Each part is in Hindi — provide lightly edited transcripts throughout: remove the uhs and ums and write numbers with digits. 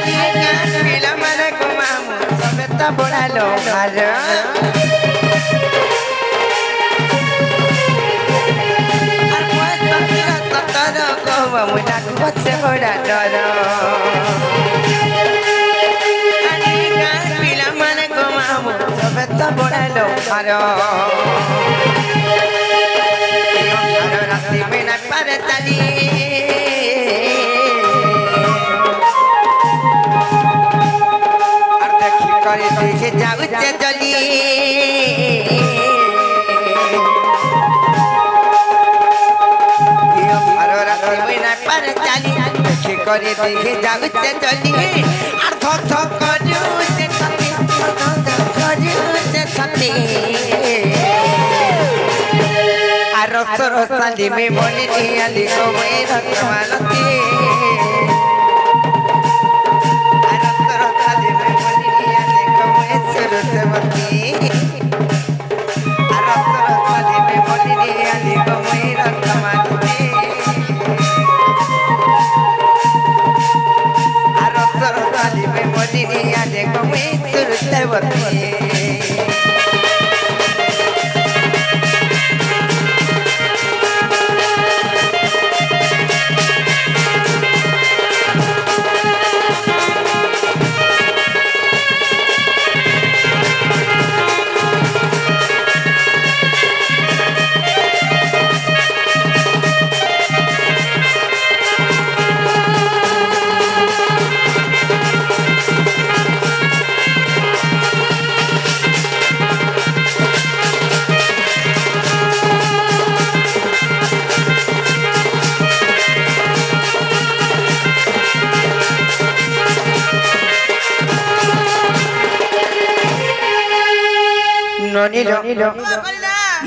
पिला माने को मामू सबे तो बड़ा लोहार আর মই সতীর সতর কব মুনা কছে বড়া ডর আরে গান পিলা মানে কো মামু সবে তো বড়া লোহার রাতি মেনা পারে তালি আর দেখি করে দেখে যাচ্ছে জলি পারে চালি দেখি করে দেখে যাচ্ছে জলি আর থক থক করুছে ছতে করুছে ছতে আর রসালি মে বলি নিয়ালি কমে রকমালতি আর রসালি মে বলি নিয়ালি কমে সুরসবতী আর রসালি মে বলি নিয়ালি কমে রকমালতি আর রসালি মে বলি নিয়ালি কমে সুরসবতী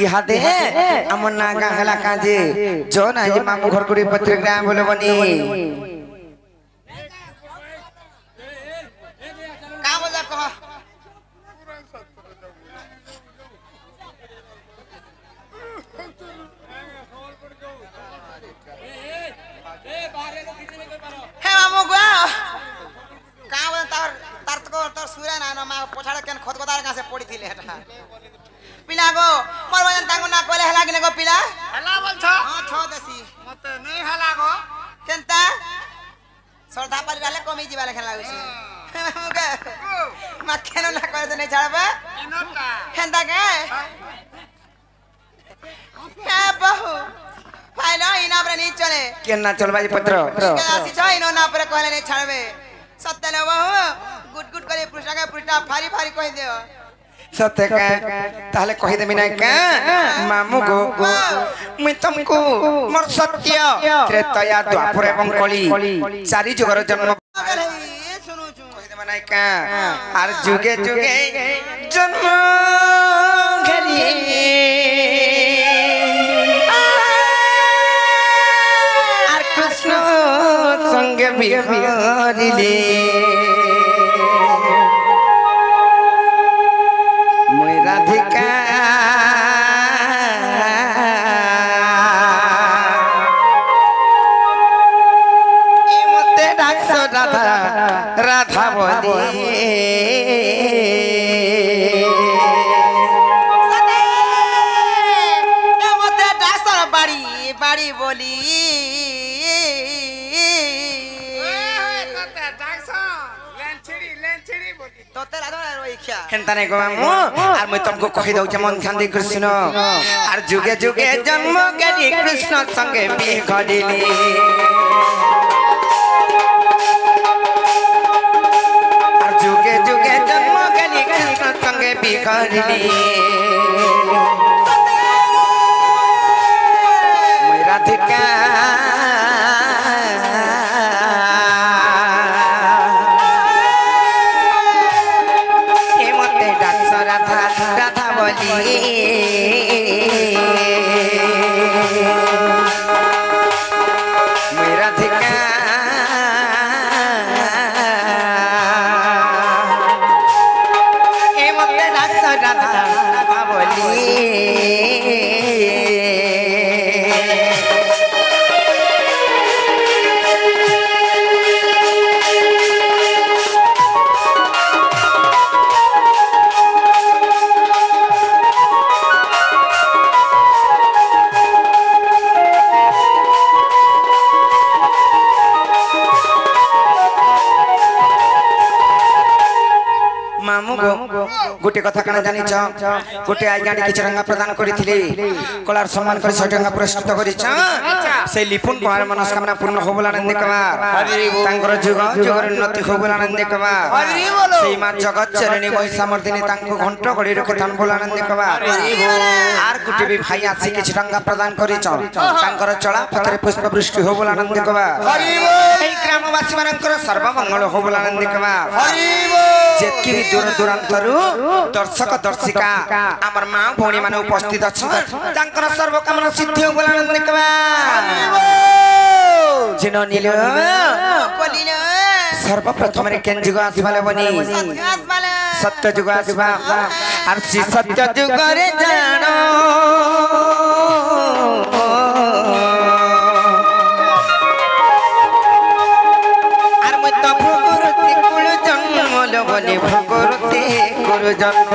इहादे अमन ना गाहला काजे जो ना ये मामू घर कुड़ी पत्रिका बोले बनी का बोला कह हे मामू गो का बोला तार तार तो सूर्य ना ना मा पोछाड़ केन खत गोदार का से पड़ी थिले हटा पिला गो मोर वजन तांगो ना कोले हला किने गो पिला हला बोल छ हां छ देसी मते नहीं हला गो केनता सरधा पाली वाले कमी जीवा लेखन लागुसी मुके माखेनो ना करे तो नहीं छाड़बे इनोटा हेंदा के ए बहु फाइलो इना पर नहीं चले केना चलबाजी पत्र के आसी छ इनो ना पर कहले नहीं छाड़बे सत्य ले बहु गुड गुड करे पृष्ठा फारी फारी कहि देओ सत्य का ताले कहि देमी ना का मामू गो मैं तुमको मोर सत्य त्रेतया द्वापर एवं कली चारि जुगर जन्म सुनु छु कहि देमा ना का आर जुगे जुगे जन्म घरी आर कृष्ण संगे बिहरिले राधिका मते डाक्स राधा राधा बोली मते डाक्स बाड़ी बाड़ी बोली हेंताने को मामू आर मैं तुमको कहि दउ मन ध्यान दे कृष्ण आर जुगे जुगे जन्म केली कृष्ण संगे बिहरिली आर जुगे जुगे जन्म केली कृष्ण संगे बिहरिली मैं राधिका राधा बोली मैं राधिका ए मते डाक्स राधा राधा बोली मामू गो गोटे कथा कना जानि छ गोटे आज्ञाटी किछ रंगा प्रदान करिथिले कलार सम्मान कर 100 टंका पुरस्कृत करि छ से लिपुन कुमार मनोकामना पूर्ण होबला नंदी कुमार तांकर जुग जुगर उन्नति होबला नंदी कुमार सेई मा जगत चरणी महिषा मर्दिनी तांको घंट गडी रखे थान बोला नंदी कुमार आर गुटे भी भाई आसी किछ रंगा प्रदान करि छ तांकर चला पथरे पुष्प वृष्टि होबला नंदी कुमार एई ग्रामवासी मानकर सर्व मंगल होबला नंदी कुमार जेतकी भी दूर दूरांतरु दर्शक दर्शिका हमर मां भौणी माने उपस्थित अछि तांकर सर्व कामना सिद्धि होबला नंदी कुमार जिनो नीलो कोलिलो सर्वप्रथम रे केन जुग आसीबाले बनी सत्य जुग आसीबा आर सी सत्य जुग रे जानो आर मय तो भगुरती कुल जन्म लबनी भगुरती कुल जन्म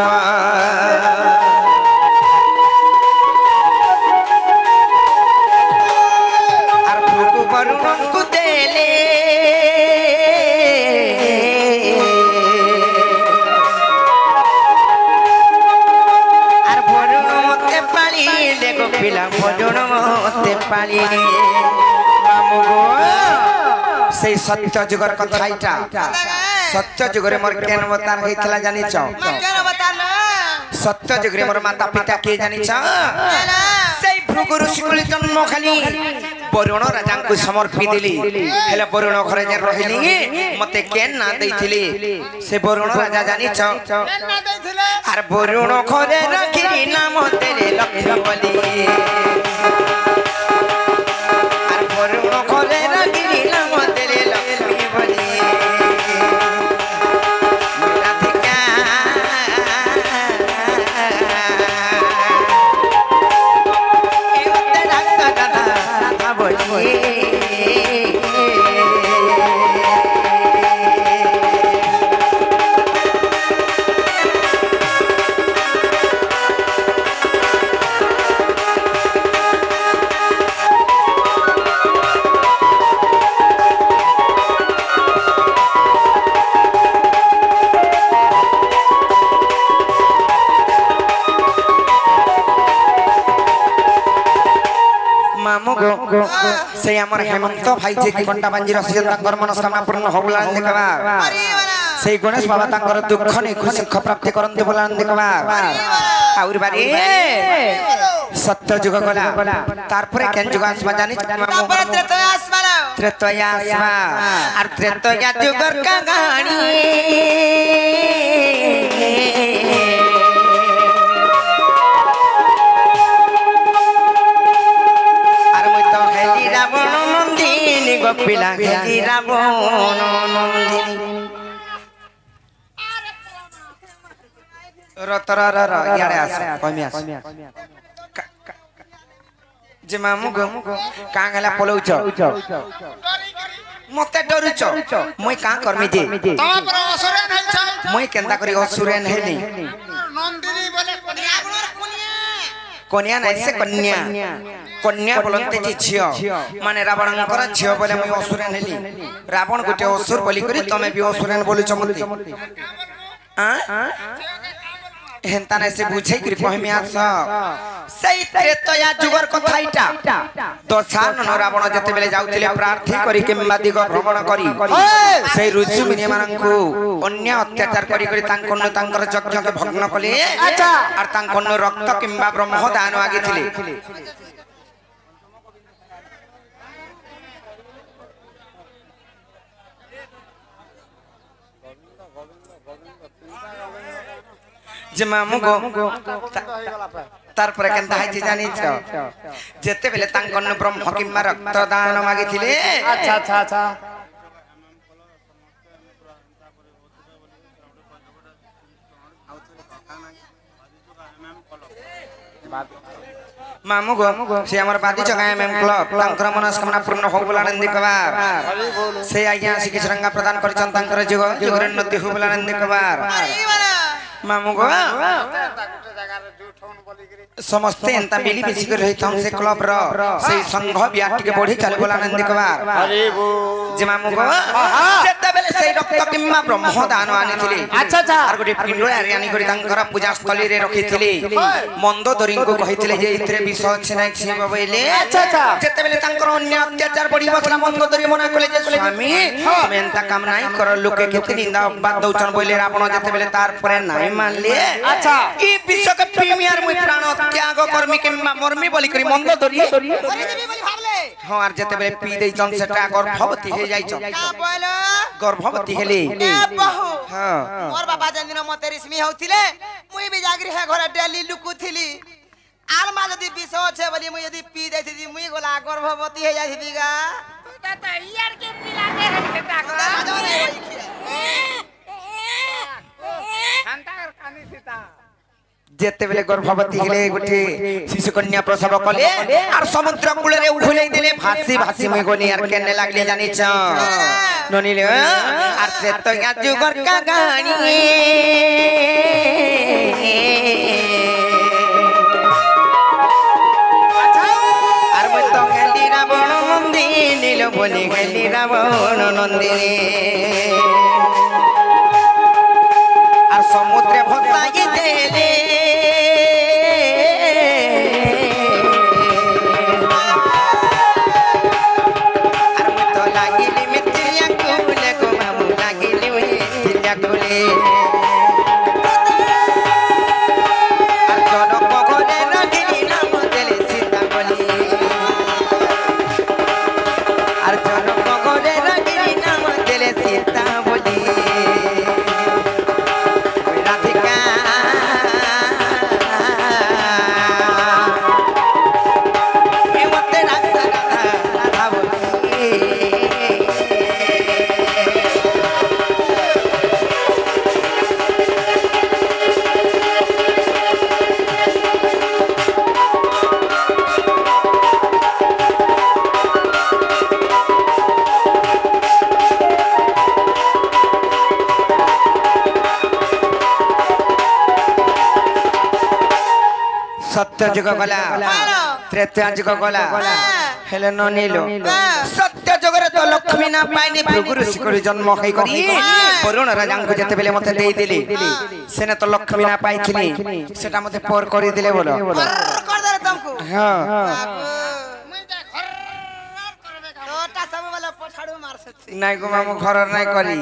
आर भगु वरुण को देले पिला भजन मते पाली मामू गो से सत्य जुगर कथाइटा सत्य जुगरे मोर केन अवतार हेतला जानि छ सत्य जुगरे मोर माता पिता के जानि छ सेई भृगु ऋषिकुल जन्म खाली वरुण राजा को समर्पी दिली हेले वरुण घरे जे रहिली मते केन ना दैथिली से वरुण राजा जानि छ आर वरुण घरे रखिली नाम तेरे लक्ष्मी बली आर वरुण घरे रखिली नाम तेरे लक्ष्मी बली राधिका एवते राधा राधा बली मामू गो से हमर हेमंत भाई जे की घंटा बांजी रसिल तांकर मनोकामना पूर्ण होबला देखबा से गणेश बाबा तांकर दुख नै खुशी प्राप्ति करन देबला देखबा आउर बारी सत्य जुग गला तार परे केन जुग आसबा जानि तापर त्रेतया आसबा आर त्रेतया जुगर कहानी रावण नंदिनी गोपिला हेली रावण नंदिनी रतर र यारे आस कमियास जे मामू गो कांगला पलौच मते डरुच मय का करमी जे तपर असुरन हछ मय केंदा करी असुरन हेली नंदिनी बोले कन्या नै से कन्या कन्या बोलते जे झियो माने रावणकर झियो बोले मय असुरन हेली रावण गुटे असुर बोली करी तमे भी असुरन बोलु चमती आ हेंता नै से बुझै करी कहमी आस सही त्रेतया जुगर कथाइटा दशानन रावण जते बेले जाउतिले प्रार्थी करी किंबा दिग भ्रमण करी सेई ऋषि मुनि माननकु अन्य अत्याचार करी करी तांकन्न तांकर यज्ञ के भग्न कले आर तांकन्न रक्त किंबा ब्रह्म दान आगिथिले जे मामू गो तार पर केनता हाइछि जानि छ जेते बेले तांकन्न ब्रह्म किंबा रक्त दान मागिथिले अच्छा अच्छा अच्छा मामू गो से हमर बादी जगह एमएम क्लब तांकर मनोकामना पूर्ण होबला नंदी कबार से आज्ञा शिकिछ रंगा प्रदान करछन तांकर जुग जुगर उन्नति होबला नंदी कबार मामू गो जगह रे जूठौन बोली करी समस्ते एंता मिली मिसी कर रही हम से क्लब रो से संघ बियाट के बढ़ी चले बोला नंदी कुमार अरे वो जिमा मुको जेते बेले से रक्त किम्मा ब्रह्म दान आनी थिली अच्छा अच्छा आर गोटे पिंड आरियानी करी तांकर पूजा स्थली रे रखी थिली मंदोदरी को कहिथिले जे इतरे विषय अछि नै छी बबैले अच्छा अच्छा जेते बेले तांकर अन्य अत्याचार बढ़ी बसला मंदोदरी मना कले जे स्वामी तुम एंता काम नाही कर लोके केते निंदा बात दउचन बोले आपण जेते बेले तार परे नाही मानले अच्छा ई विषय के प्रीमियर मुई प्राण त्याग कर्मी के मर्मी बोली करी मंदोदरी बोली देबी बोली भाबले हां आर जेते बेले पी दे जन सेटा गर्भवती हे जाई छ का बोलो गर्भवती हेली ए बहु हां मोर बाबा जन दिन मते रिश्मी होथिले मुई भी जागरी है घर डेली लुकुथिली आर मा यदि विषय छे बोली मुई यदि पी देथि मुई गोला गर्भवती हे जाथि गा त यार के पिलाते है बेटा को हंता कानी सीता जेते बेले गर्भवती हेले गोटे शिशु कन्या प्रसव कले आर समुद्र कूल रे उठले दिले भासी भासी मई गोनी आर केने लागले जानि छ ननिले आर सेत या जुगर का गानी आर मई तो गेली रावण नंदिनी नील बोली गेली रावण नंदिनी आर समुद्र भसाई देले सत्य जुग गला त्रेता जुग गला हेले न नीलो सत्य जुगरे तो लक्ष्मी ना पाइनी भृगु ऋषि करी जन्म होई करी वरुण राजा को जते बेले मते देई दिली सेने तो लक्ष्मी ना पाइथिली सेटा मते पर करी दिले बोलो कर दे तुमको हां मुई त खर्रार करबे का तोटा सब वाला पछाड़ू मार सकती नाइ गो मामू घर नाइ करी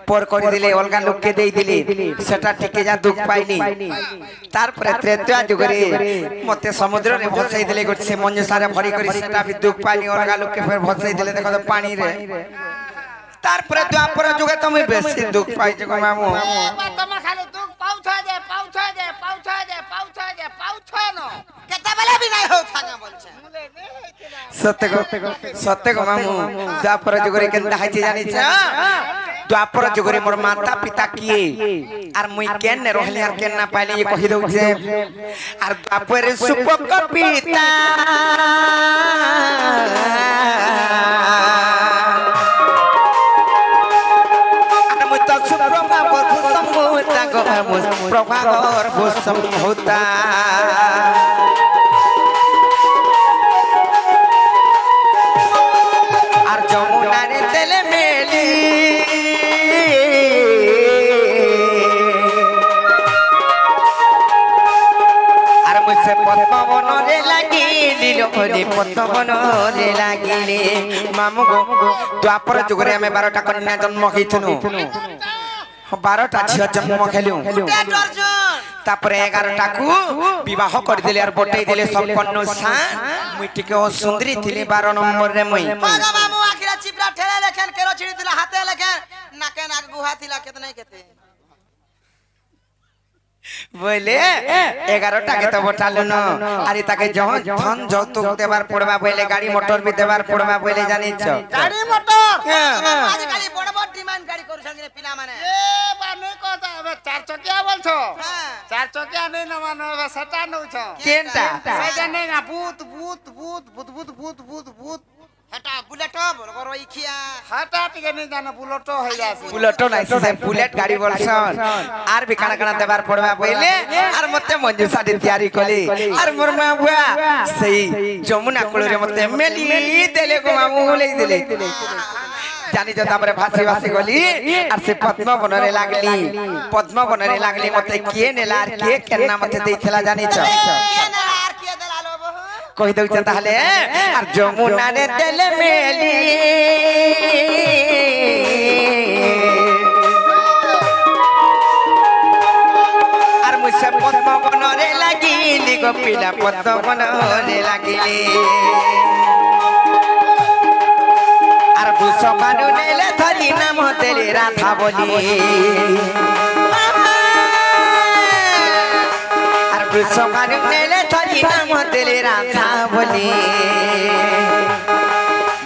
पर करी दिले अलगा लोक के देई दिली सेटा टिके जा दुख पाइली तार पर त्रेता जुगरे मते समुद्र रे भसाई दिले गोटे से मंज सारे भरी करी सेटा भी दुख पाइली अलगा लोक के फिर भसाई दिले देखो तो पानी रे तार पर द्वापर जुगे तुम बेसी दुख पाइ जगो मामू तम खाली दुख पाउछ न केते बेले भी नहीं हो थाना बोलछे सत्य गो मामू द्वापर जुगरे केनता हाइती जानि छ द्वापर जुगरे मोर माता पिता किए आर मुई केन ने रहले आर केन ना पाइले ये कहि दउ छे आर द्वापर सुपक पिता आर मुई त सुप्रभा भूसम होता गो प्रभागर भूसम होता आर जमुना रे तेले मेली आर मुझसे पद्मवन रे लागिली लोरे पद्मवन रे लागिले मामू गो द्वापर जुगरे हमें 12टा कन्या जन्म होइथनु 12टा झिया जन्म खेलु तापरे 11टा को विवाह कर दिले और बटै दिले संपन्न सा मुई टिके सुंदरी थिले 12 नंबर रे मुई मागा मामू आखिरा चिपरा ठेले लेखन केरो छिड़ी दिला हाथे लेखन नाके नाक गुहा थिला केतने केते बोले 11टा के तो बटालो न अरे ताके जहन धन जौतुक देबार पड़बा बोले गाड़ी मोटर भी देबार पड़बा बोले जानि छ गाड़ी मोटर आज काली बड़ बड़ डिमांड गाड़ी करू संगे पिला माने ए बाने कोता अब 4 चकिया बोलछो हां 4 चकिया नै न मानो अब सेटा नउ छ केनटा सेटा नै ना भूत भूत भूत भूत भूत भूत भूत भूत হেটা বুলেট বড় ইখিয়া হাটা টিকে নি জানা বুলট হই যাছে বুলেট নাই সে বুলেট গাড়ি বলছন আর বি কানা কানা দেবার পড়বা বইলে আর মতে মঞ্জু সাডি তৈয়ারি কলি আর মোর মা বুয়া সেই যমুনা কুলরে মতে মেলি দেলে গো মামু হলেই দিলে জানি তো তারপরে ভাসি ভাসি গলি আর সে পদ্মবনরে লাগলি মতে কে নেলা আর কে কেন্না মতে দেইছিলা জানিছ আর কি দেলালো বহু কই দউছ তাহলে আর যমুনা রে দেলে মেলি আর মুছে পদ্মবনরে লাগিলি গো পিলা পদ্মবনরে লাগিলি আর বুসকানু নেলে ধরি নাম তেলি রাধা বলি আর বুসকানু নেলে ধরি নাম তেলি রাধা বলি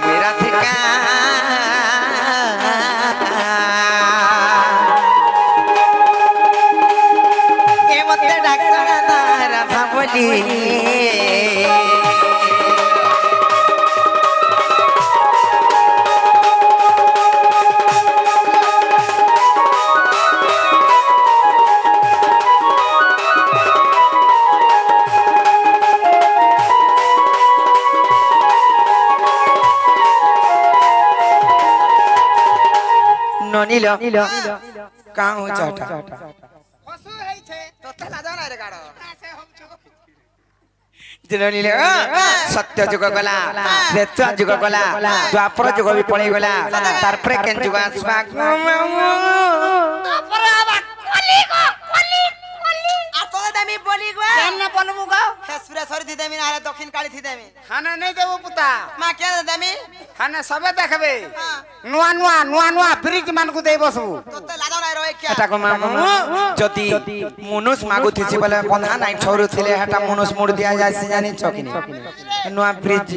মেরা ঠিকা এ মতে ডাক্তার রাধা বলি নীল কাঁ হচ্ছে ওটা হসু হইছে তোতে লাজা নাই রে গাড় আছে হমছু দিল নীল সত্য যুগ গলা ত্রেতা যুগ গলা দ্বাপর যুগ বি পড়ে গলা তারপরে কেন যুগ আসবা তারপরে আবার কলি আর তোতে দেমি বলি গো কেমনে বলবু গো হেসপুরে সরি দি দেমি আরে দক্ষিণ কালি থি দেমি হানে নেই দেবো পুতা মা কে দেমি হানে সবে দেখবে হ্যাঁ নুয়া নুয়া ব্রিজ মানকু দেই বসবু তোতে লাজা নাই রই কে এটা কো মামু যদি মনুষ মাগু থিছি বলে বন্ধা নাই ঠৌরু থিলে হেটা মনুষ মুড় দিয়া যাইছে জানি চকিনি নোয়া ব্রিজ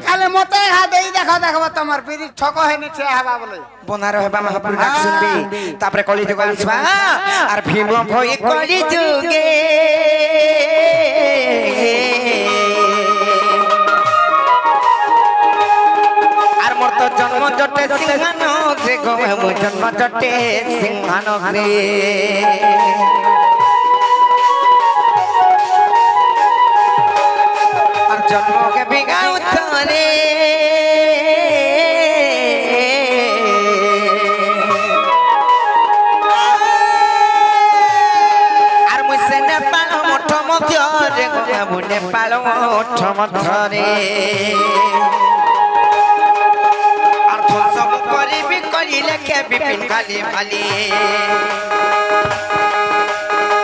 খালি মতে হা দেই দেখো তোমার ব্রিজ ঠক হয়নি ছে হবা বলে বনার হেবা মহাপুর ডাক শুনবি তারপরে কলি যুগ আসবা আর ভীম ভই কলি যুগে আর মোর তো জন্ম জটে সিংহান রে গো মোর জন্ম জটে সিংহান রে আর জন্মকে বিগাও ধরে আর মুসে নেপাল মঠ মধ্যে গো নেপাল মঠ মধ্যে আর ধ্বংস করিবি করিলে কে বিপিন খালি খালি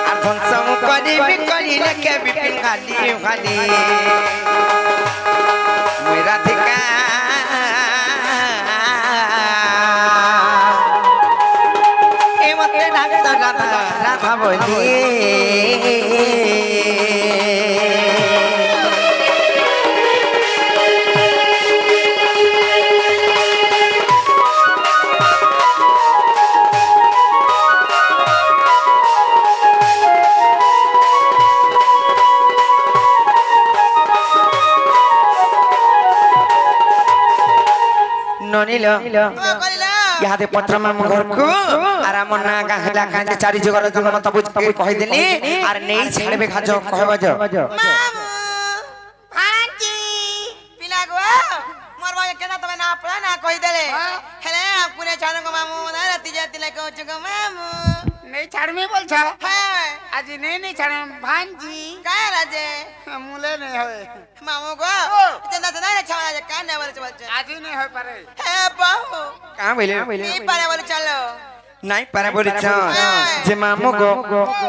আর ধ্বংস করিবি করিলে কে বিপিন খালি খালি মেরা ঠিকা এ মতে ডাক্তার রাধা বলি ননিল কলিলা ইহাদে পত্রমা ঘরকু আর আমার না গাহলা কাঁদে চারি জগর জন্ম মত বুঝ কই দেনি আর নেই ছাড়বে খাজ কহব জ মামু ভাঞ্জি পিলা গো মোর ভাই কেনা তুমি না পড়া না কই দেলে হেলে আপুনে ছাড়ো গো মামু না রাতি যাতি লাগে কইছো গো মামু নেই ছাড়মি বলছ হ্যাঁ আজি নেই ছাড় ভাঞ্জি কায় রাজে মুলে নেই হবে মামু গো চন্দা চন্দা রে ছাওয়া যে কান না বলছ বলছ আজি নেই হয় পারে হ্যাঁ বাহু কা বইলে নি পারে বলে চলো নাই পারে বলিছ যে মামু গো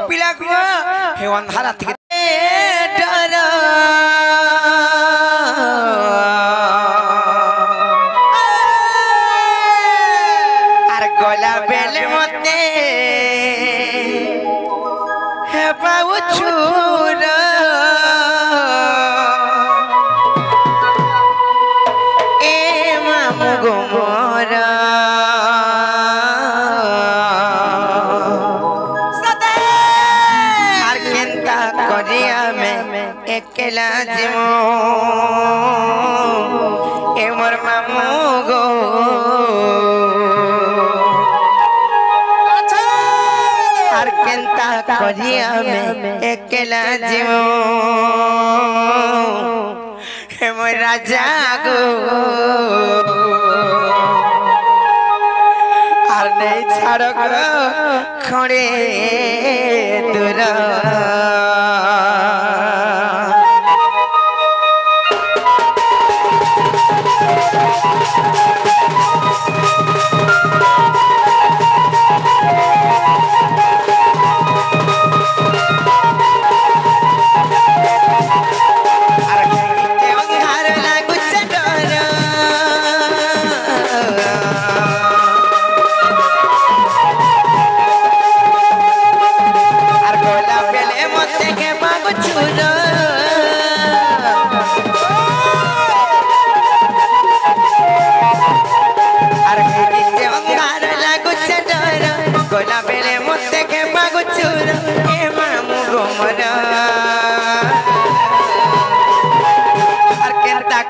পিলা গো হে অন্ধারা থেকে ডর আর গলা বেলে মতে হে পাউ ছুর এ মামু গো মোর সদে আর কেনতা করি আমি একলা জীব ए मोर मामू गो আর কেনতা করি আমি একলা জীব হে মোর রাজা গো আর নেই ছাড় গো খড়ে দূর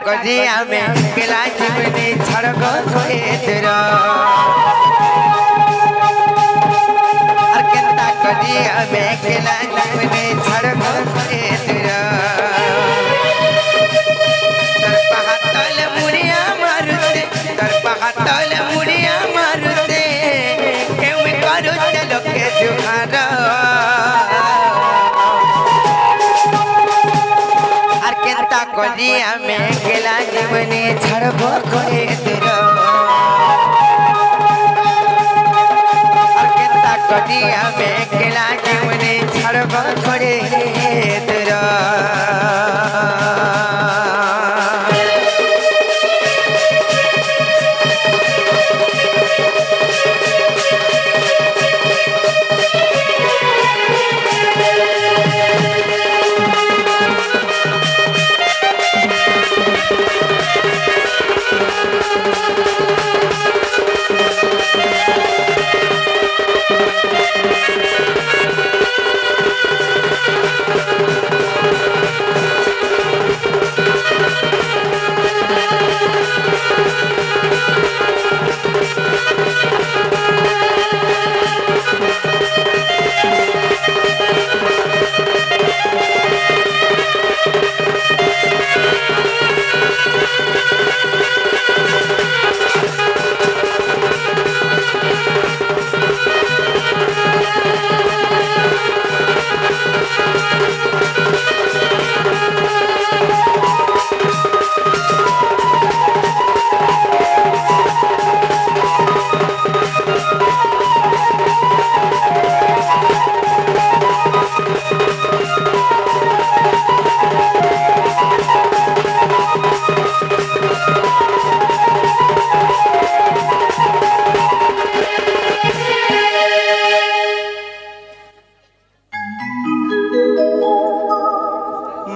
कजी हमें केला जीवनी छड़क खोए तेरा और केंता कजी हमें केला जीवनी छड़क खोए तेरा तर पहातल मुड़िया मारुते तर पहातल मुड़िया मारुते केवे करू चलो के जुहारा कजी हमें केला जीवनी छड़ब खोए तेरा केता कजी हमें केला जीवनी छड़ब खोए तेरा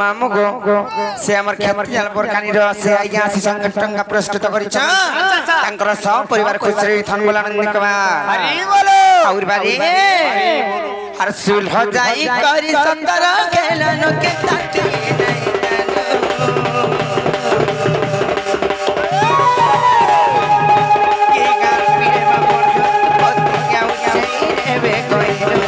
मामू गो से हमर खेती जाल बरकानी रो से आइया से संगठन का प्रस्तुत करिछ तांकर सब परिवार खुश रही थन बोला नंदी कुमार हरि बोलो और बारी हर सुलह जाई करी सुंदर खेलन के ताटी के गाल पीरे में बोल पति क्या उछई रे कोई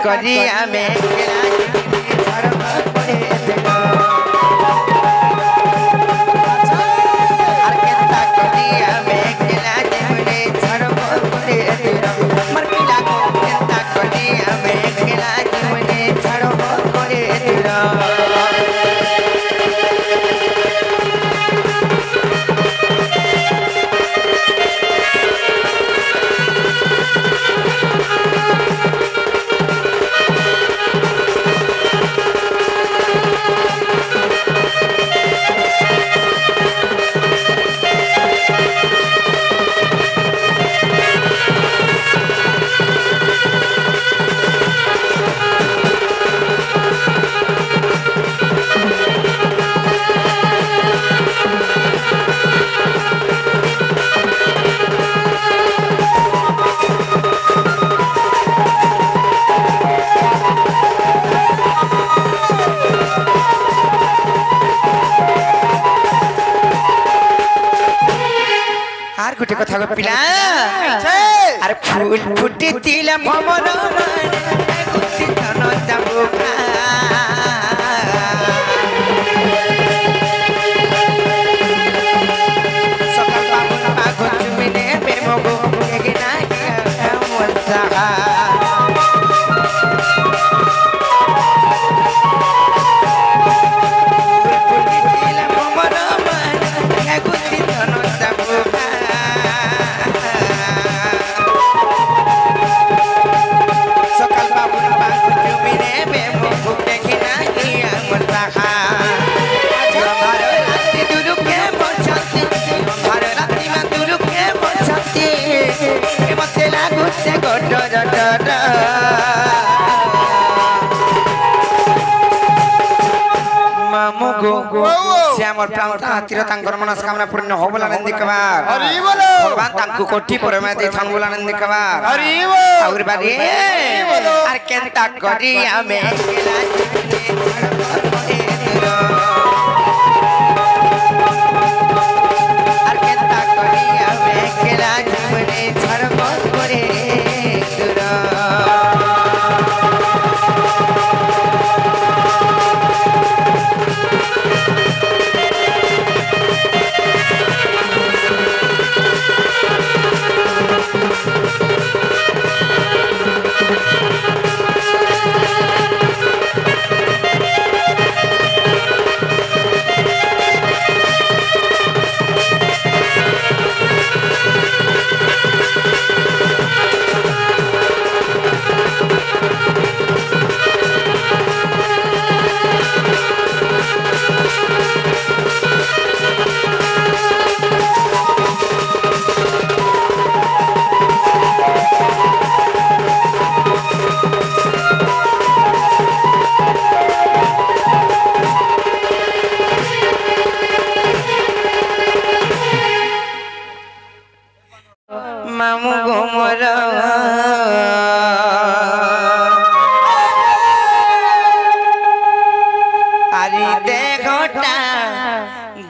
करी हमें केला जीवनी छड़ब खोए तेरा केता करी हमें केला जीवनी छड़ब खोए तेरा मर पिला को केता करी हमें केला जीवनी छड़ब खोए तेरा আর গুটে কথা গো পিলা আরে ফুল ফুটি দিলে ভবন মানে গুটি ধন যাবো সকাল বাবুল মাগো তুমি নেবে মগো এগিনা এমন সাহা श्यामर प्रांतीर मनस्कामना पूर्ण हो बोला नंदी कबार भगवान तांकु कोठी परमे दे थान बोला नंदी कबार और बारी आर केंता करी हमें आर केंता करी हमें केला जीवने छड़ब करे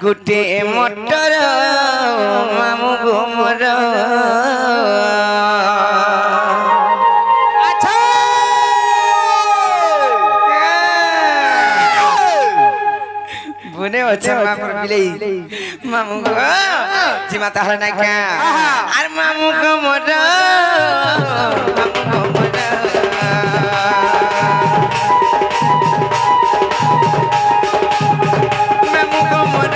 गुटे मोटर मामू घुमर बुने अच्छे मामू बिले मामू गो जिमा ताहले ना क्या आर मामू घुमर मामू घुमर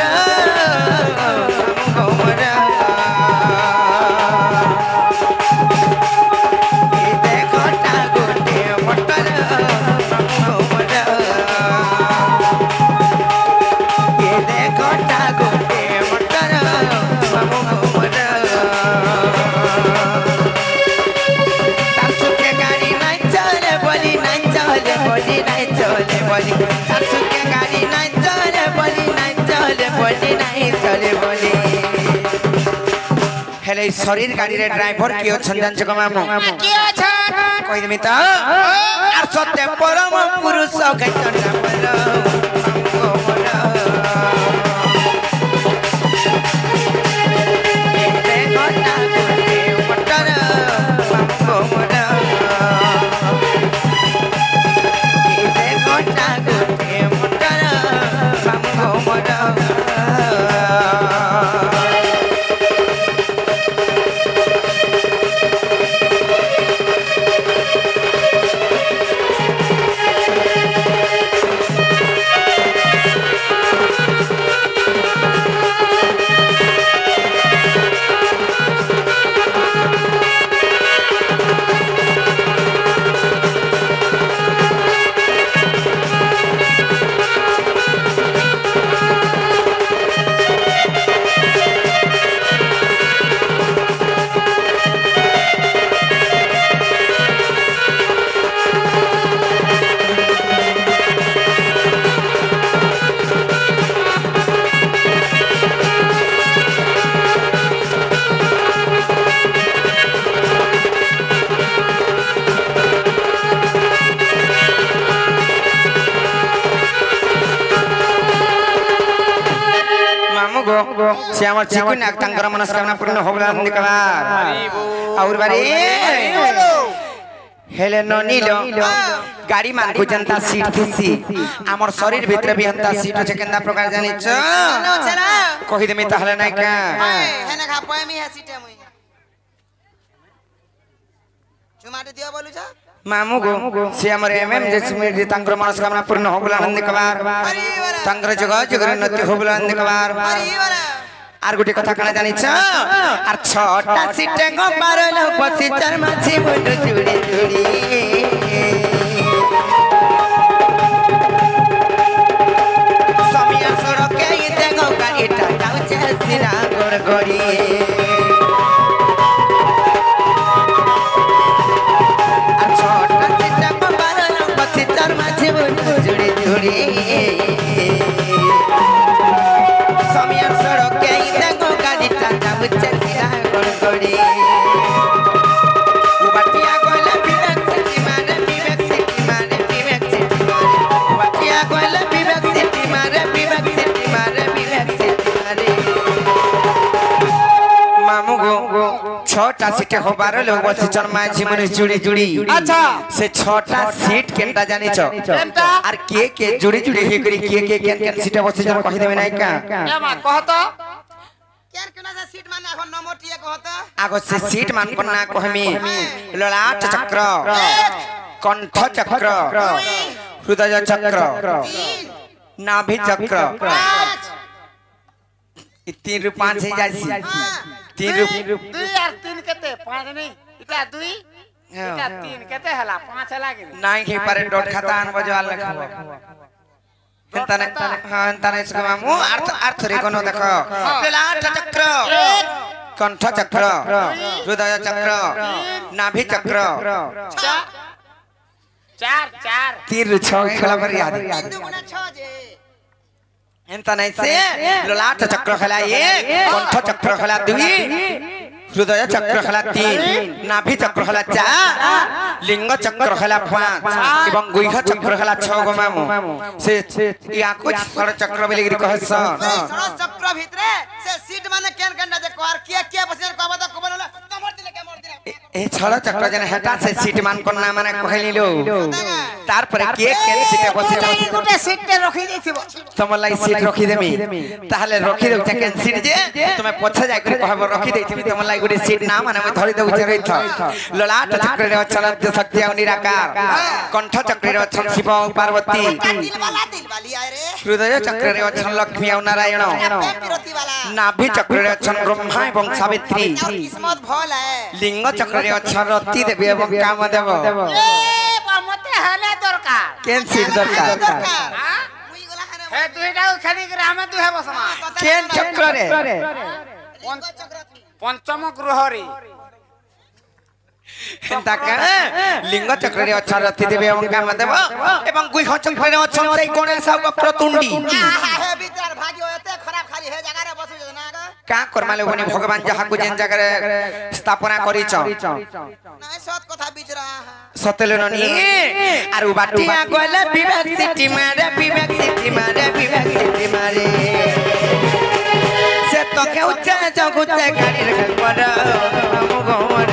हेले शरीर गाड़ी रे ड्राइवर की अछन जान जको मामू की अछन कहि देमी त आर सत्य परम पुरुष कैतन गो से हमर चिकु नाक तंकर मनस्कामना पूर्ण होबला निकबार और बारे हेले नीलो गाड़ी मान को जनता सीट थी हमर शरीर भीतर भी हंता सीट আছে केंदा प्रकार जानि छ कहि देमी ताहले नै का हेने खा पयमी है सीटे मुई चुमाटे दियो बोलु छ मामू गो से हमर एमएम जसमेर तंकर मनस्कामना पूर्ण होबला निकबार तंकर जगह जगह नति होबला निकबार আর গুটি কথা কানা জানিছ আর ছটা সিটে গো পারলো পছি চার মাছি বড় জুড়ি জুড়ি সমিয়া সড়কে দেখো গাড়িটা যাচ্ছে সিরা গড়গড়ি আর ছটা সিটে গো পারলো পছি চার মাছি বড় জুড়ি জুড়ি সমিয়া সড়কে দেখো গাড়িটা যাচ্ছে সিরা গড়গড়ি উবাটিয়া কইলা বিবেক সিটি মারে বিবেক সিটি মারে বিবেক সিটি মারে উবাটিয়া কইলা বিবেক সিটি মারে বিবেক সিটি মারে বিবেক সিটি মারে মামু গো ছটা সিটে হবার লোক বসে চরমায় ঝিমুনি জুড়ি জুড়ি আচ্ছা সে ছটা সিট কেনটা জানিছ আর কে জুড়ি জুড়ি হে করি কে কেন সিটে বসে জন কहि দেবে নাইকা এমা কহত केन केना से सीट माने এখন নমটিয়ে কহত আগো সে সিট মান করনা কহমি ললাট চক্র কণ্ঠ চক্র হৃদয় চক্র নাভি চক্র ই 3 রূপ 5 হই যাইছি 3 রূপ 2 আর 3 কেতে 5 नहीं इटा 2 इटा 3 केते हला 5 हला के নাই হে পারে ডট খাতা আন বজওয়াল লেখব এন্তানে হ্যাঁ এন্তানে ইসকে মামু अर्थ রে কোন দেখো ললাট চক্র কণ্ঠ চক্র হৃদয় চক্র নাভি চক্র 4 तीर छह खेला पर याद हिंदू गुना 6 जे एंता नहीं से ललाट चक्र खेला 1 कंठ चक्र खेला 2 हृदय चक्र खेला 3 नाभि चक्र खेला 4 लिंग चक्र खेला 5 एवं गुह्य चक्र खेला 6 गो मामू से या कुछ सर चक्र बेलिगिरी कहस सरस चक्र भितरे से सीट माने केन केन जे कोर के बसे को बता को बनला कमर दिले ए छड़ चक्र जने हेटा से सीट मान करना माने कहलिलो तार पर के सीटे बसे गोटे सीट रखी देथिबो तमर लाई सीट रखी देमी ताहले रखी देउ सेकंड सीट जे तुमे पछे जाय कर कहबो रखी देथिबी तमर लाई गोटे सीट ना माने मैं धरि देउ रही था ललाट चक्र रे अचल शक्ति और निराकार कंठ चक्र रे अचल शिव पार्वती दिल वाली आए रे हृदय चक्र रे अचल लक्ष्मी और नारायण पिरती वाला नाभि चक्र रे अचल ब्रह्मा एवं सावित्री किस्मत भल है लिंग चक्र रे अचल रति देवी एवं कामदेव ए मते हले दरकार केन सीट दरकार मुई गला हने हे दुइटा खाली ग्राम दुहे बसमा केन चक्र रे पंचम गृह रे एंता का लिंग चक्र रे अचल रति देवी एवं कामदेव एवं गुह्य चक्र रे अचल से गणेश वक्रतुंडी हे विचार भाग्य एते खराब खाली हे जगह रे बसु जना का करमाले बनी भगवान जहा को जेन जगह रे स्थापना करिछ नहीं सत कथा बिच रहा है सतेलनी आरु बाटिया गले विवेक सिटी मारे विवेक सिटी मारे विवेक सिटी मारे से तो के उच्च जगुते गाड़ी रे पर हम गोमर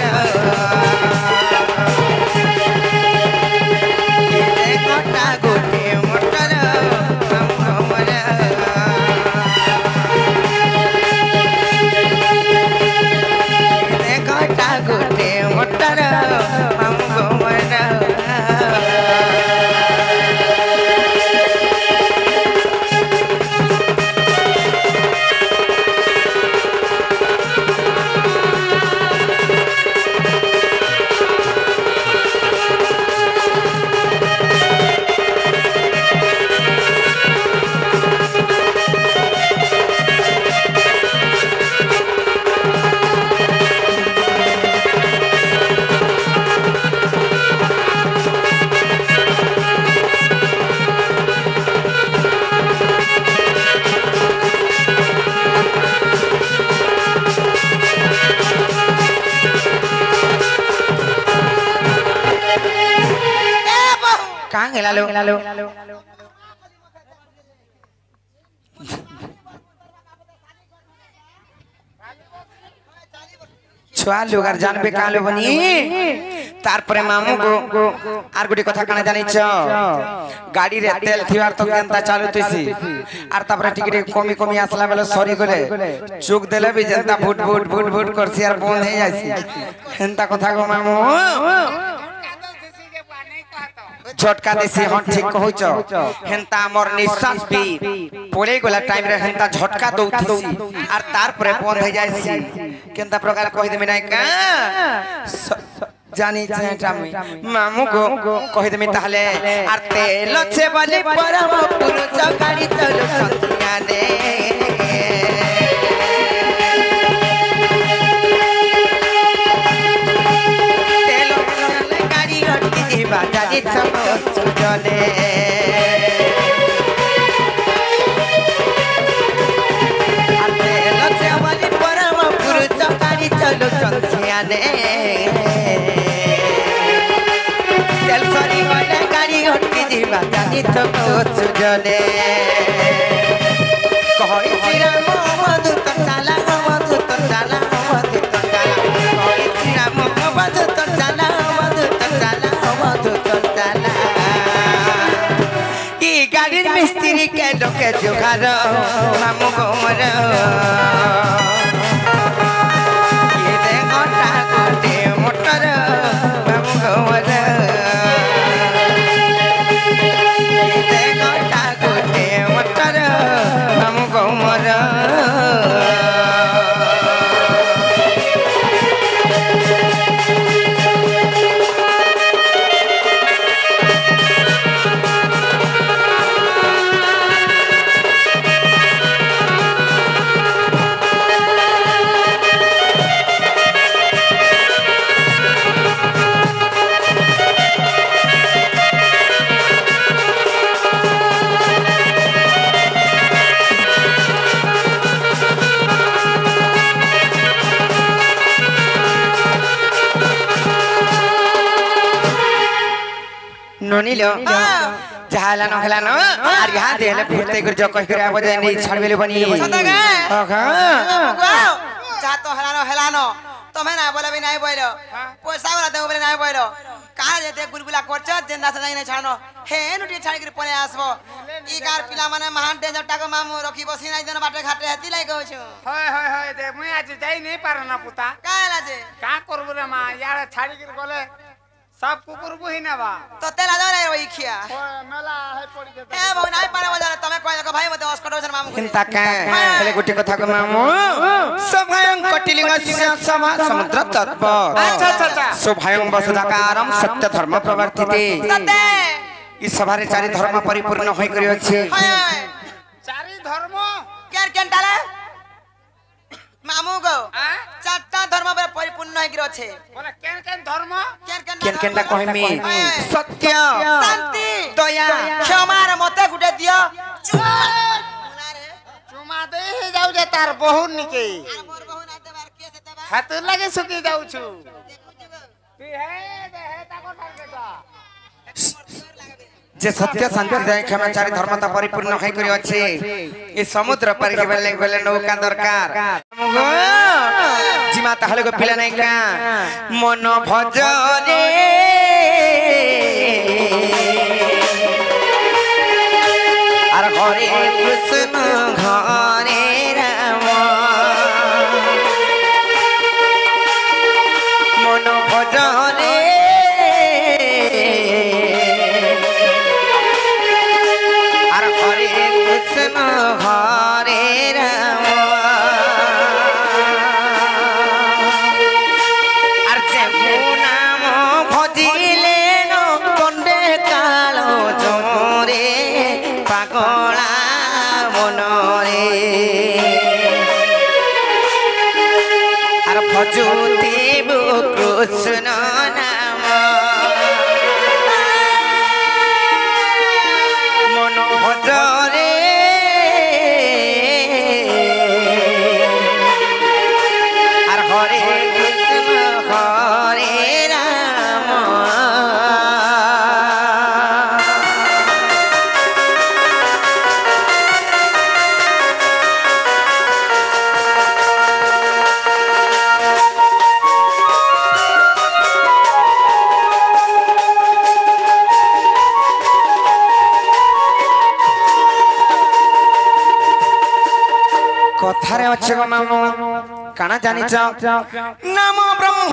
ये कोटा गोटे मोटर हम गोमर ये कोटा गोटे मोटर हम गोमर कहाँ गेला लो छुआ लोग আর জানবে কালো বনি তারপরে মামু গো আর গুটি কথা কানে জানিছ গাড়ি রে তেল থিবার তো কেনতা চালু তুইছি আর তারপরে টিকিট কমি কমি আসলা বেলে সরি গলে চোখ দেলে বি জনতা ভুট ভুট ভুট ভুট করছি আর বন্ধ হয়ে যাইছি হেনতা কথা গো মামু झटका देसी हन ठीक कहउछ हेंता हमर निश्वास भी पड़े गला टाइम रे हेंता झटका दउथसी आर तार परे बंद हो जायसी केनता प्रकार कहि देमी नै का जानी छेटा मी मामू को कहि देमी ताहले आर तेल छे बले परम पुरुष गाड़ी चलो संतिया दे बाजारी सुजने परम पुरुष गाड़ी चलो चंदियाने तेल सरी गले गाड़ी हटकी जीवा जानी तो सुजने कहि श्रीराम मधु तो चला मधु तो चला मधु तो चला कहि श्रीराम मधु तो चला मधु तो चला गाड़ी मिस्त्री के लोके जुगार मामू गोमर ये दे गोटा गोटे मोटर मामू गोमर ये दे गोटा गोटे मोटर मामू गोमर नोनीलो जाला न खेला न और यहाँ देले फुटते कर जो कहि करे बजे नहीं छड़बेले बनी ओखा जा तो हेलानो तमे ना बोले भी नहीं बोलो पैसा वाला दे बोले नहीं बोलो कहां जेते गुलगुला करछ जेंदा से नहीं छानो हे नुटी छाड़ी कर पने आसबो ई कार पिला माने महान डेंजर टाको मामू रखी बसी नहीं देन बाटे घाटे हेती लाई कहू छु होय दे मुई आज जाई नहीं पार ना पुता काला जे का करबो रे मां यार छाड़ी कर गले सब कुकुर बुही ना बा तो तेला दो रे ओई खिया मेला है पड़ी जता ए बहु नहीं पारे बजा तमे कहले को भाई मते अस्कट होसन मामू चिंता का पहले गुटी कथा को मामू सभयं कटिलिंग सभा समुद्र तत्व अच्छा सभयं वसुधाकारम सत्य धर्म प्रवर्तिते सत्य ई सभा रे चारि धर्म परिपूर्ण होई करी अछि चारि धर्म केन केन डाले मामू गो चारटा धर्म पर परिपूर्ण होई गिरो छे बोले केन केन धर्म केन केन ला कहमी सत्य शांति दया क्षमा रे मते गुटे दियो चुमा दे ही जाऊ जे तार बहु निके मोर बहु ना देबार के से देबा हाथ लगे सुकी जाऊ छु तू हे दे हे ताको ठाके जे सत्य शांति दया क्षमा चारि धर्मता परिपूर्ण होई करी अछि ई समुद्र पर के बेले गले नौका दरकार जिमा ताहले को पिला नै का मन भजने आर हरे कृष्ण घरे राम मन भजने आर हरे कृष्ण हरे राम आर जे नाम भजिले न कंडे कालो जोरे पागला मनरे आर भजुते कृष्ण नाम मन भजरे आर हरे कृष्ण हरे राम ମାମୁ କାଣା ଜାଣିଛ ନାମ ବ୍ରହ୍ମ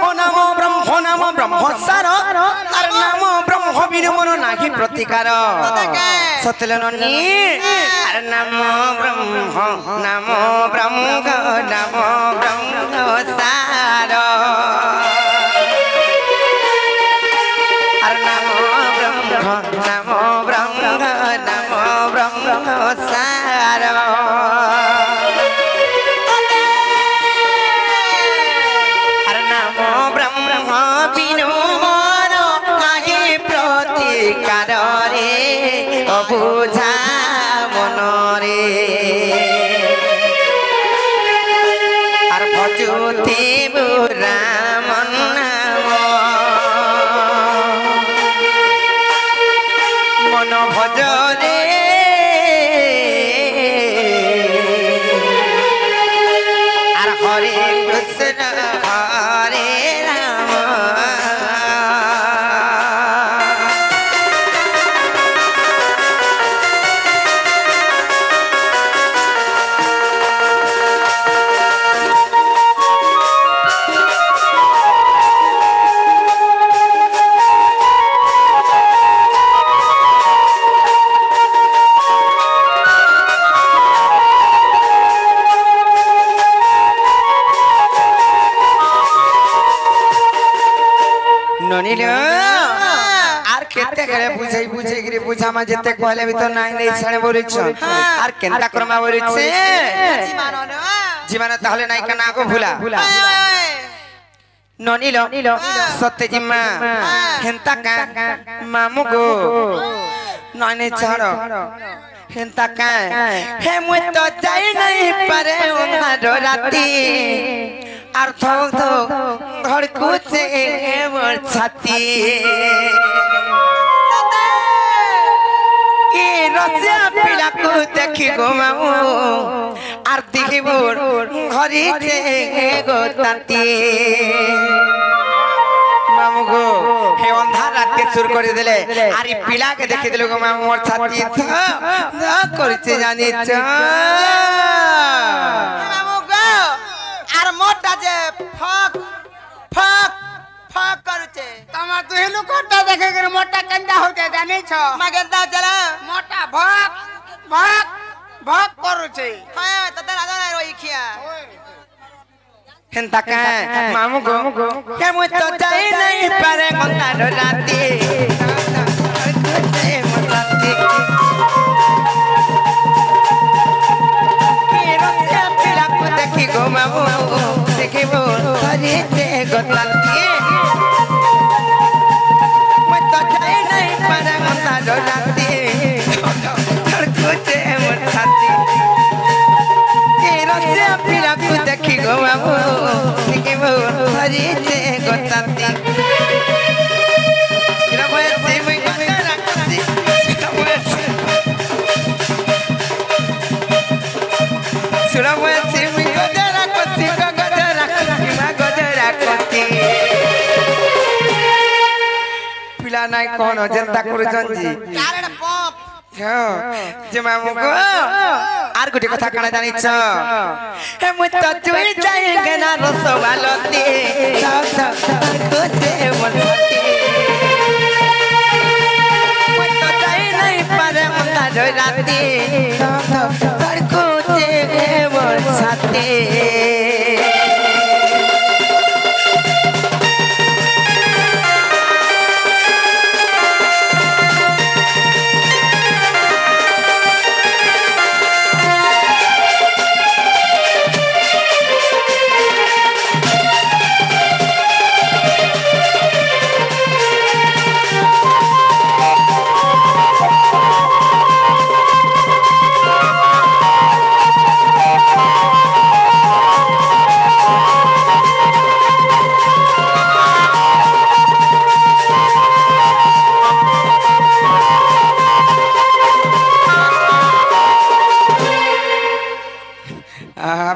ନାମ ବ୍ରହ୍ମ ସାର ଆର ନାମ ବ୍ରହ୍ମ ବିନୁ ମୋର ନାହିଁ ପ୍ରତିକାର ସତେଲ ନନି ଆର ନାମ ବ୍ରହ୍ମ ସାର ଆର ନାମ ବ୍ରହ୍ମ ସାର ଆର ନାମ ବ୍ରହ୍ମ ବିନୁ ମୋର ନାହିଁ ପ୍ରତିକାର ରେ ଅବୁଝା ମନରେ আর ভজতে রাম নাম মন ভজরে আর হরে কৃষ্ণ হরে রাম ননিল আর কেতে করে বুঝাই গিরি বুঝামা যেতে কইলে ভি তো নাই নাই ছাড়ে বলিছ আর কেনটা করমা বলিছে জীবন তাহলে নাই কেন আগো ভুলা ননিল সত্যি জিম্মা হেনতা কা মামু গো নাই নাই ছাড় হেনতা কা হে মুই তো যাই নাই পারে ওনার রাতি আর থক থক ধড়কুছে মোর ছাতি এ রসিয়া পিলাকু দেখি গো মামু আর দেখি মোর ঘরিছে গো তাতি মামু গো হে অন্ধার রাতে সুর করে দিলে আর এই পিলাকে দেখি দিল গো মামু মোর ছাতি না করিছে জানিছ মামু গো আর মোটা যে ফক ফক ফক করছে তোমার তুই লোকটা দেখে করে মোটা কেন্দা হতে জানিছ মাগে দাও চলা মোটা ভক ভক ভক করছে হ্যাঁ তাতে রাজা রই খিয়া হেনতা কা মামু গো কে মুই তো যাই নাই পারে মন্দার রাতে মোর ছাতি কি রসিয়া পিলাকু দেখি গো মামু দেখিব হরিতে গতাতি মুই তো যাই নাই পারে মন্দার রাতে ধড়কুছে মোর ছাতি কি রসিয়া পিলাকু দেখি গো মামু দেখিব হরিতে গতাতি পিলা নাই কোন জনতা করুছন জি কারণ পপ যে মামু গো আর গুটি কথা কানা জানিছ হে মুই তো চুই যাই গেনা রসবালতি কোতে মোর ছাতি মুই তো যাই নাই পারে মন্দার রাতি কোতে মোর ছাতি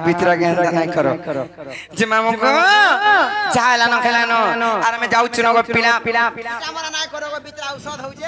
ভিতরা জ্ঞান নাই করো যে মামু গো চালানো খেলানো আর আমি যাউছি নগো পিলা আমরা নাই করো ভিতরে ঔষধ হউছে